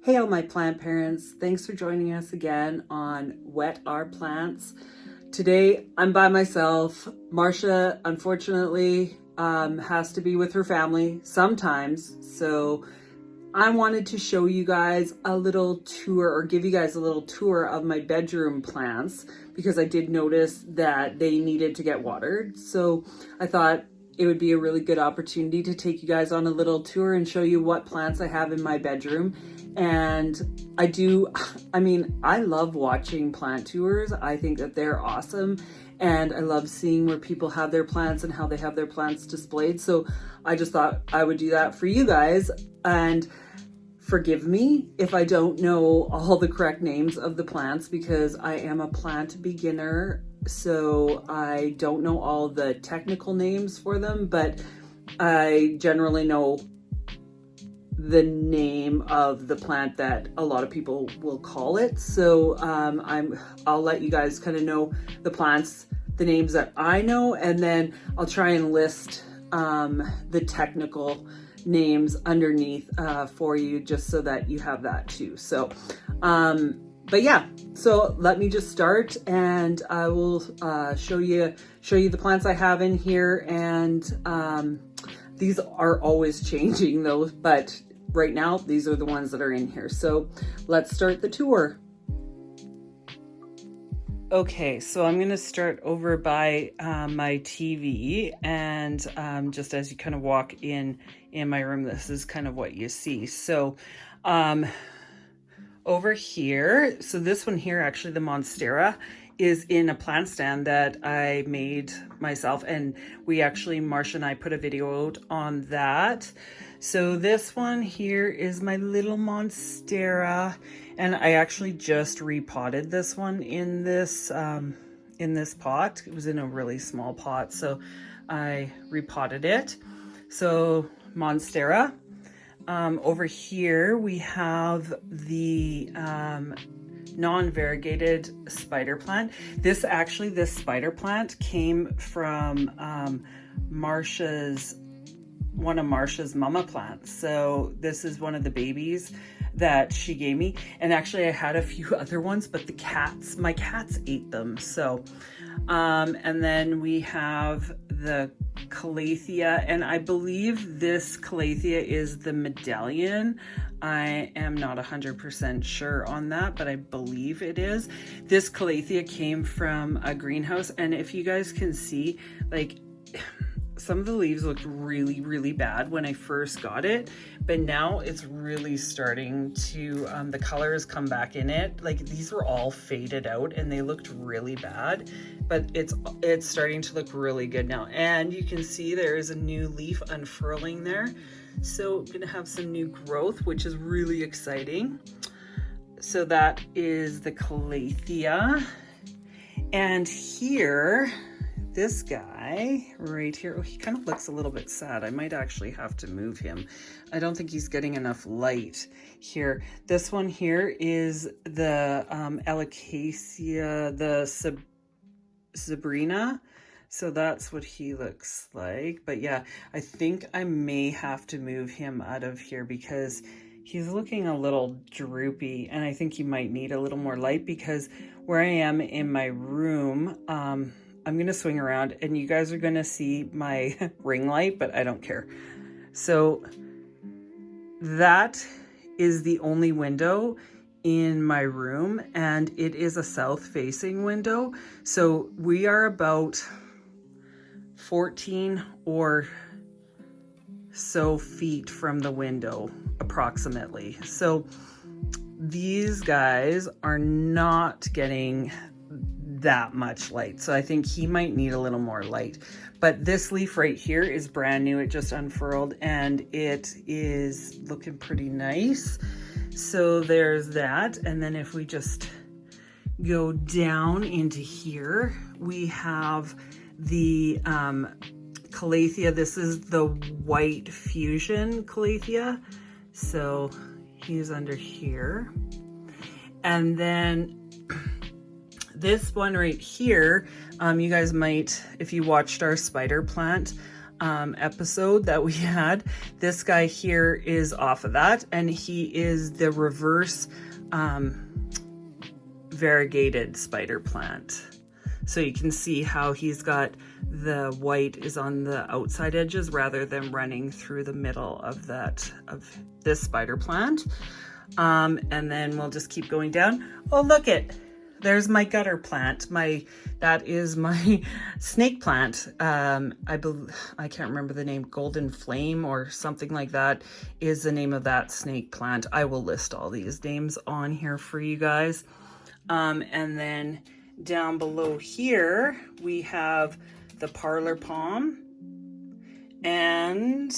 Hey all my plant parents, thanks for joining us again on Wet Our Plants. Today I'm by myself. Marcia unfortunately has to be with her family sometimes, so I wanted to show you guys a little tour, or give you guys a little tour of my bedroom plants, because I did notice that they needed to get watered. So I thought it would be a really good opportunity to take you guys on a little tour and show you what plants I have in my bedroom. And I love watching plant tours. I think that they're awesome. And I love seeing where people have their plants and how they have their plants displayed. So I just thought I would do that for you guys. And forgive me if I don't know all the correct names of the plants, because I am a plant beginner. So I don't know all the technical names for them, but I generally know the name of the plant that a lot of people will call it. So I'll let you guys kind of know the plants, the names that I know, and then I'll try and list the technical names underneath for you, just so that you have that too. So but yeah, so let me just start, and I will show you the plants I have in here. And these are always changing though, but right now these are the ones that are in here. So let's start the tour. Okay, so I'm going to start over by my TV, and just as you kind of walk in my room, this is kind of what you see. So over here, so this one here, actually the Monstera, is in a plant stand that I made myself, and Marcia and I put a video out on that. So this one here is my little Monstera, and I actually just repotted this one in this pot. It was in a really small pot, so I repotted it. So Monstera. Over here we have the non-variegated spider plant. This spider plant came from one of Marcia's mama plants. So this is one of the babies that she gave me. And actually I had a few other ones, but my cats ate them. So, and then we have the Calathea, and I believe this Calathea is the medallion. I am not 100% sure on that, but I believe it is. This Calathea came from a greenhouse, and if you guys can see, like, some of the leaves looked really, really bad when I first got it, but now it's really starting to, the color has come back in it. Like, these were all faded out and they looked really bad, but it's starting to look really good now. And you can see there is a new leaf unfurling there. So I'm gonna have some new growth, which is really exciting. So that is the Calathea. And here, this guy right here, oh, he kind of looks a little bit sad. I might actually have to move him. I don't think he's getting enough light here. This one here is the Alocasia, the zebrina. So that's what he looks like. But yeah, I think I may have to move him out of here because he's looking a little droopy, and I think he might need a little more light, because where I am in my room, I'm going to swing around and you guys are going to see my ring light, but I don't care. So that is the only window in my room, and it is a south facing window. So we are about 14 or so feet from the window approximately. So these guys are not getting that much light, so I think he might need a little more light. But this leaf right here is brand new. It just unfurled and it is looking pretty nice. So there's that. And then if we just go down into here, we have the Calathea. This is the white fusion Calathea, so he's under here. And then this one right here, you guys might, if you watched our spider plant episode that we had. This guy here is off of that, and he is the reverse variegated spider plant. So you can see how he's got the white is on the outside edges rather than running through the middle of this spider plant. And then we'll just keep going down. Oh, look it. There's my gutter plant. That is my snake plant. I can't remember the name. Golden Flame or something like that is the name of that snake plant. I will list all these names on here for you guys. And then down below here, we have the Parlor palm and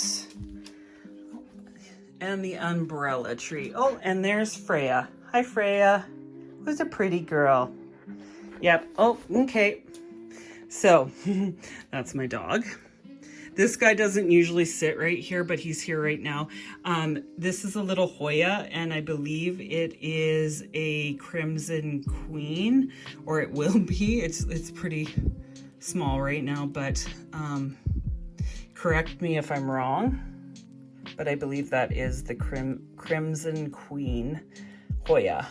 the umbrella tree. Oh, and there's Freya. Hi, Freya. Who's a pretty girl. Yep. Oh, okay. So that's my dog. This guy doesn't usually sit right here, but he's here right now. This is a little Hoya, and I believe it is a Crimson Queen, or it will be. It's pretty small right now, but correct me if I'm wrong. But I believe that is the Crimson Queen Hoya.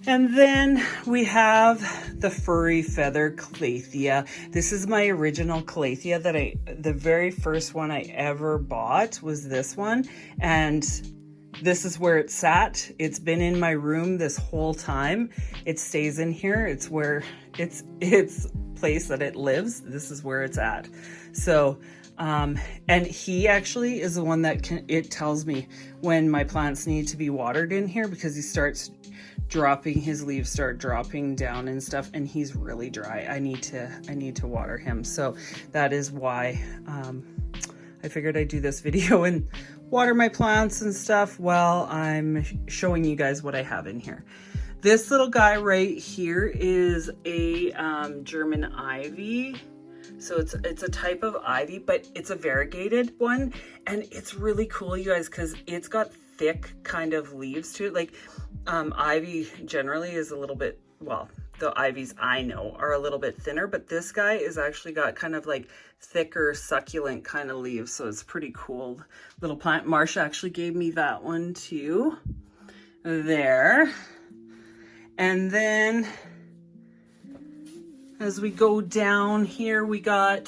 And then we have the furry feather Calathea. This is my original Calathea that the very first one I ever bought was this one. And this is where it sat. It's been in my room this whole time. It stays in here. It's where it's place that it lives. This is where it's at. So, and he actually is the one that it tells me when my plants need to be watered in here, because he starts dropping, his leaves start dropping down and stuff, and he's really dry. I need to water him. So that is why I figured I'd do this video and water my plants and stuff while I'm showing you guys what I have in here. This little guy right here is a German ivy. So it's a type of ivy, but it's a variegated one, and it's really cool, you guys, because it's got thick kind of leaves to it. Like ivy generally is a little bit, well, the ivies I know are a little bit thinner, but this guy is actually got kind of like thicker succulent kind of leaves. So it's pretty cool little plant. Marsha actually gave me that one too. There. And then as we go down here, we got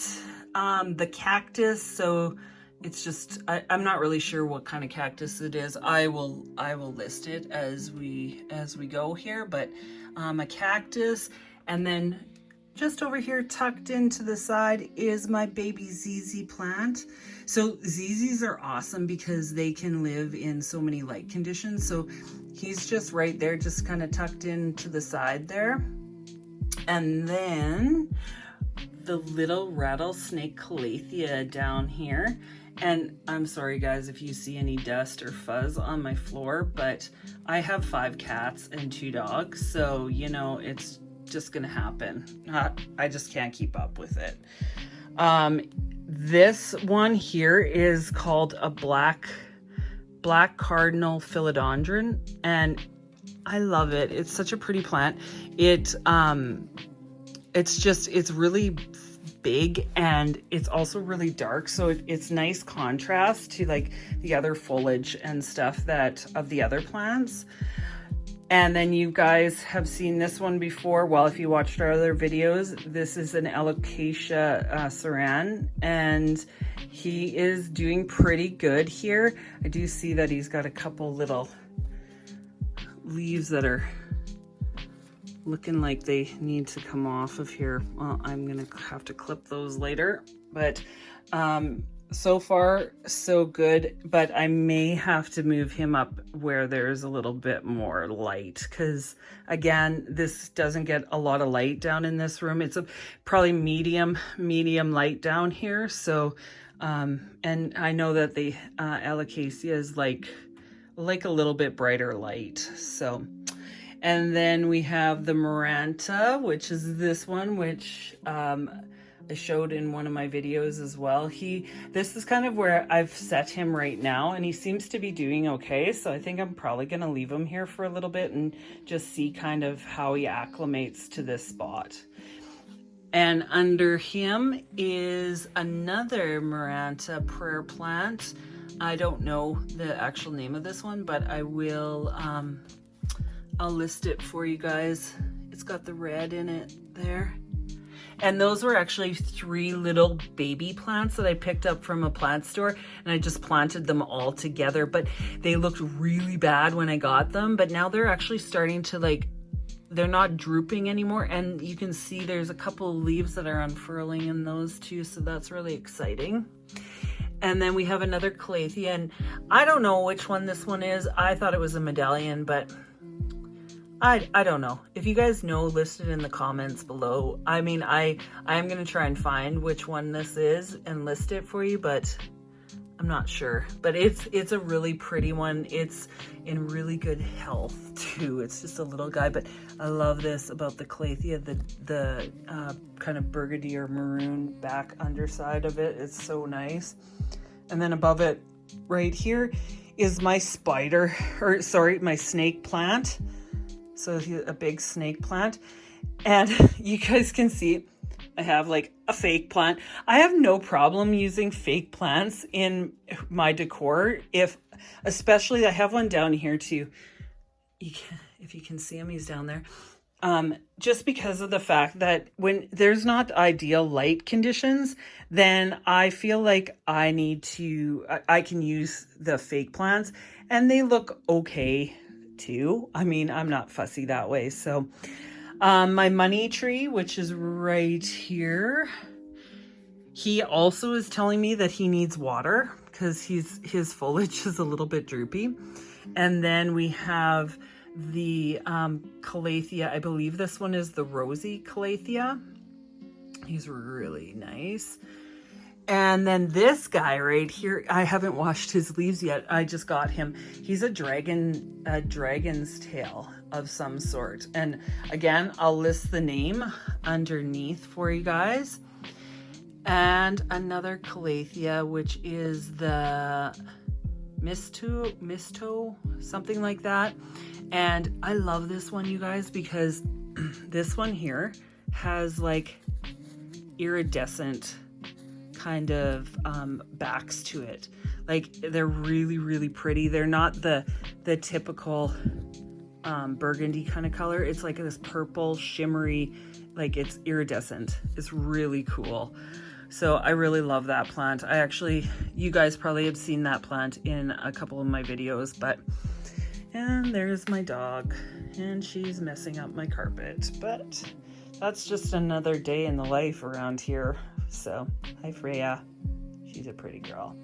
the cactus. So it's just, I'm not really sure what kind of cactus it is. I will list it as we go here, but a cactus. And then just over here tucked into the side is my baby ZZ plant. So ZZs are awesome because they can live in so many light conditions. So he's just right there, just kind of tucked into the side there. And then the little rattlesnake Calathea down here. And I'm sorry guys if you see any dust or fuzz on my floor, but I have 5 cats and 2 dogs, so you know it's just gonna happen. I just can't keep up with it. This one here is called a black cardinal philodendron, and I love it. It's such a pretty plant. It's really big, and it's also really dark, so it's nice contrast to like the other foliage and stuff of the other plants. And then you guys have seen this one before. Well, if you watched our other videos, this is an Alocasia Sarian, and he is doing pretty good here. I do see that he's got a couple little leaves that are looking like they need to come off of here. Well, I'm gonna have to clip those later, but so far so good. But I may have to move him up where there's a little bit more light, because again, this doesn't get a lot of light down in this room. It's probably medium light down here. So and I know that the Alocasia is like a little bit brighter light. So, and then we have the Maranta, which is this one, which I showed in one of my videos as well. This is kind of where I've set him right now, and he seems to be doing okay. So I think I'm probably going to leave him here for a little bit and just see kind of how he acclimates to this spot. And under him is another Maranta prayer plant. I don't know the actual name of this one, but I will, I'll list it for you guys. It's got the red in it there. And those were actually 3 little baby plants that I picked up from a plant store, and I just planted them all together, but they looked really bad when I got them, but now they're actually starting to, like, they're not drooping anymore, and you can see there's a couple of leaves that are unfurling in those too, so that's really exciting. And then we have another Calathea, and I don't know which one this one is. I thought it was a medallion, but I don't know. If you guys know, list it in the comments below. I mean, I'm going to try and find which one this is and list it for you, but I'm not sure. But it's a really pretty one. It's in really good health too. It's just a little guy, but I love this about the Calathea, the kind of burgundy or maroon back underside of it. It's so nice. And then above it right here is my my snake plant. So a big snake plant, and you guys can see I have like a fake plant. I have no problem using fake plants in my decor, especially I have one down here too. If you can see him, he's down there. Just because of the fact that when there's not ideal light conditions, then I feel like I can use the fake plants, and they look okay too. I mean, I'm not fussy that way. So my money tree, which is right here, he also is telling me that he needs water because his foliage is a little bit droopy. And then we have the Calathea. I believe this one is the rosy Calathea. He's really nice. And then this guy right here, I haven't washed his leaves yet. I just got him. He's a dragon's tail of some sort. And again, I'll list the name underneath for you guys. And another Calathea, which is the Misto, something like that. And I love this one, you guys, because this one here has like iridescent kind of backs to it. Like, they're really, really pretty. They're not the typical burgundy kind of color. It's like this purple shimmery, like it's iridescent. It's really cool. So I really love that plant. You guys probably have seen that plant in a couple of my videos, and there's my dog, and she's messing up my carpet, but that's just another day in the life around here. So, hi Freya. She's a pretty girl.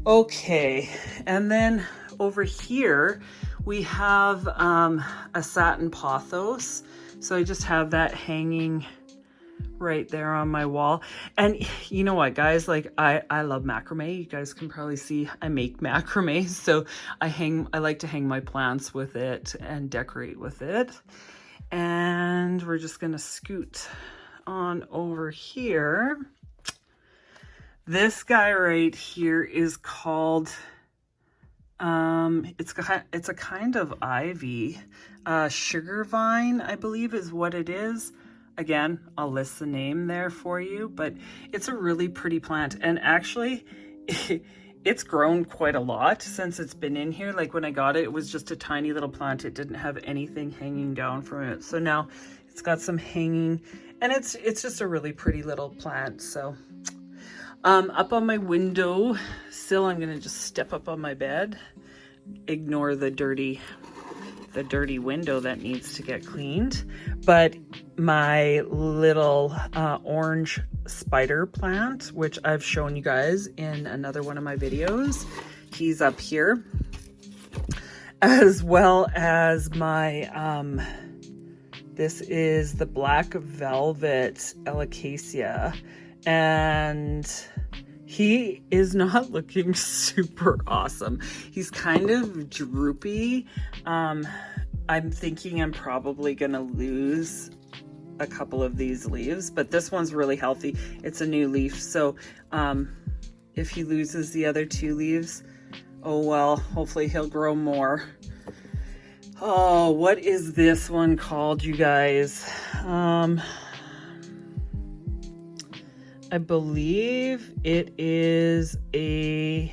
Okay, and then over here we have a satin pothos. So I just have that hanging right there on my wall. And you know what, guys, like I love macrame. You guys can probably see I make macrame, so I like to hang my plants with it and decorate with it. And we're just gonna scoot on over here. This guy right here is called it's a kind of ivy, sugar vine, I believe is what it is. Again, I'll list the name there for you, but it's a really pretty plant. And actually it's grown quite a lot since it's been in here. Like when I got it, it was just a tiny little plant. It didn't have anything hanging down from it. So now it's got some hanging, and it's just a really pretty little plant. So up on my window sill, I'm gonna just step up on my bed. Ignore the dirty window that needs to get cleaned. But my little orange spider plant, which I've shown you guys in another one of my videos, he's up here, as well as my this is the black velvet Alocasia, and he is not looking super awesome. He's kind of droopy. I'm thinking I'm probably gonna lose a couple of these leaves, but this one's really healthy. It's a new leaf, so if he loses the other 2 leaves, oh well, hopefully he'll grow more. Oh, what is this one called, you guys? I believe it is a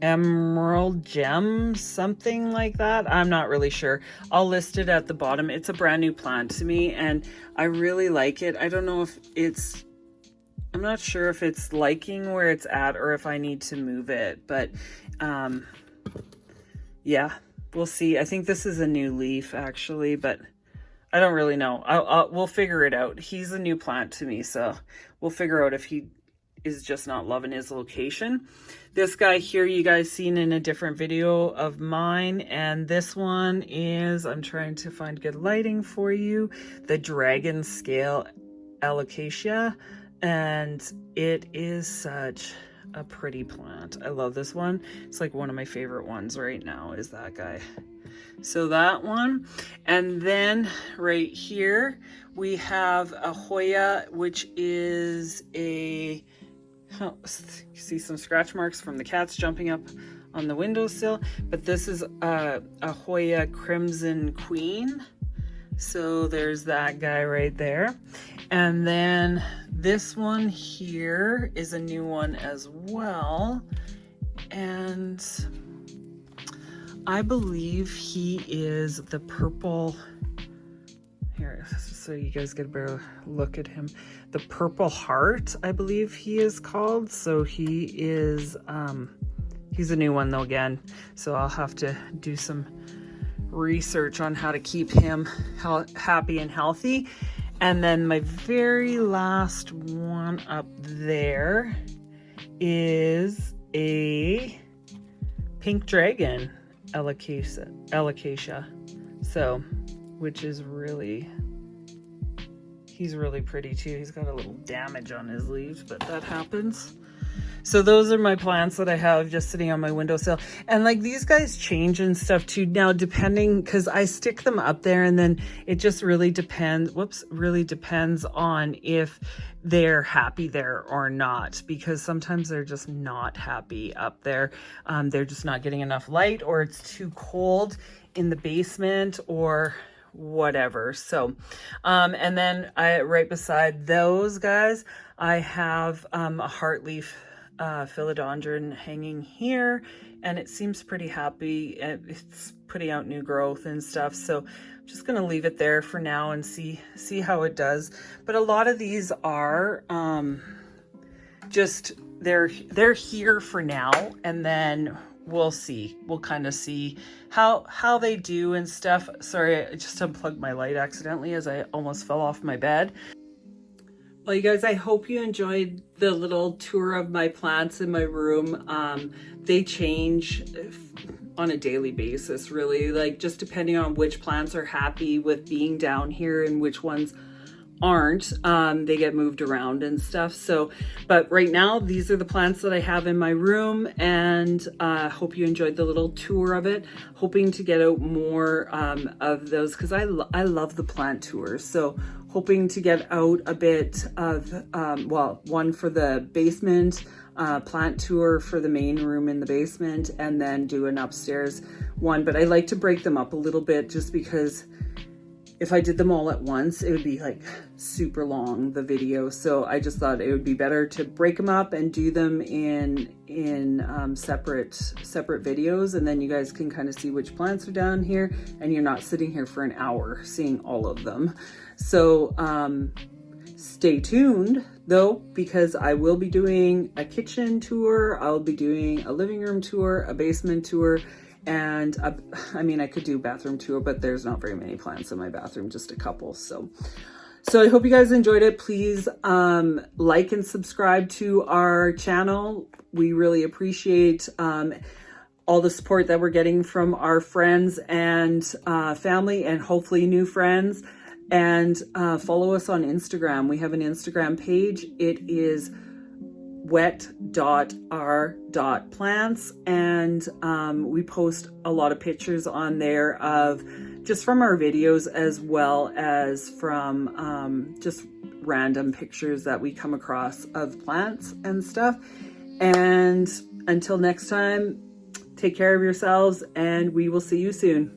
emerald gem, something like that. I'm not really sure. I'll list it at the bottom. It's a brand new plant to me and I really like it. I don't know if I'm not sure if it's liking where it's at or if I need to move it, but yeah, we'll see. I think this is a new leaf actually, but I don't really know. We'll figure it out. He's a new plant to me, so we'll figure out if he is just not loving his location. This guy here you guys seen in a different video of mine, and this one is, I'm trying to find good lighting for you, the dragon scale Alocasia, and it is such a pretty plant. I love this one. It's like one of my favorite ones right now is that guy. So that one, and then right here we have a Hoya, which is a, oh, see some scratch marks from the cats jumping up on the windowsill, but this is a Hoya Crimson Queen. So there's that guy right there. And then this one here is a new one as well. And I believe he is the purple, here, so you guys get a better look at him. The Purple Heart, I believe he is called. So he is, he's a new one though again. So I'll have to do some research on how to keep him happy and healthy. And then my very last one up there is a pink dragon Alocasia. So, which is really, he's really pretty too. He's got a little damage on his leaves, but that happens. So those are my plants that I have just sitting on my windowsill. And like these guys change and stuff too now, depending, because I stick them up there and then it just really depends, really depends on if they're happy there or not, because sometimes they're just not happy up there. They're just not getting enough light, or it's too cold in the basement or whatever. So, and then right beside those guys, I have a heartleaf philodendron hanging here, and it seems pretty happy. It's putting out new growth and stuff, so I'm just gonna leave it there for now and see how it does. But a lot of these are just they're here for now, and then we'll see. We'll kind of see how they do and stuff. Sorry, I just unplugged my light accidentally as I almost fell off my bed. Well, you guys, I hope you enjoyed the little tour of my plants in my room. They change on a daily basis, really, like just depending on which plants are happy with being down here and which ones aren't. They get moved around and stuff. So, but right now, these are the plants that I have in my room, and hope you enjoyed the little tour of it. Hoping to get out more of those, because I love the plant tours. So hoping to get out a bit of, well, one for the basement, plant tour for the main room in the basement, and then do an upstairs one. But I like to break them up a little bit, just because if I did them all at once, it would be like super long, the video. So I just thought it would be better to break them up and do them in separate videos, and then you guys can kind of see which plants are down here, and you're not sitting here for an hour seeing all of them. So stay tuned though, because I will be doing a kitchen tour, I'll be doing a living room tour, a basement tour, and I mean, I could do a bathroom tour, but there's not very many plants in my bathroom, just a couple. So I hope you guys enjoyed it. Please like and subscribe to our channel. We really appreciate all the support that we're getting from our friends and family, and hopefully new friends. And follow us on Instagram. We have an Instagram page. It is wet.r.plants, and we post a lot of pictures on there of just from our videos, as well as from just random pictures that we come across of plants and stuff. And until next time, take care of yourselves, and we will see you soon.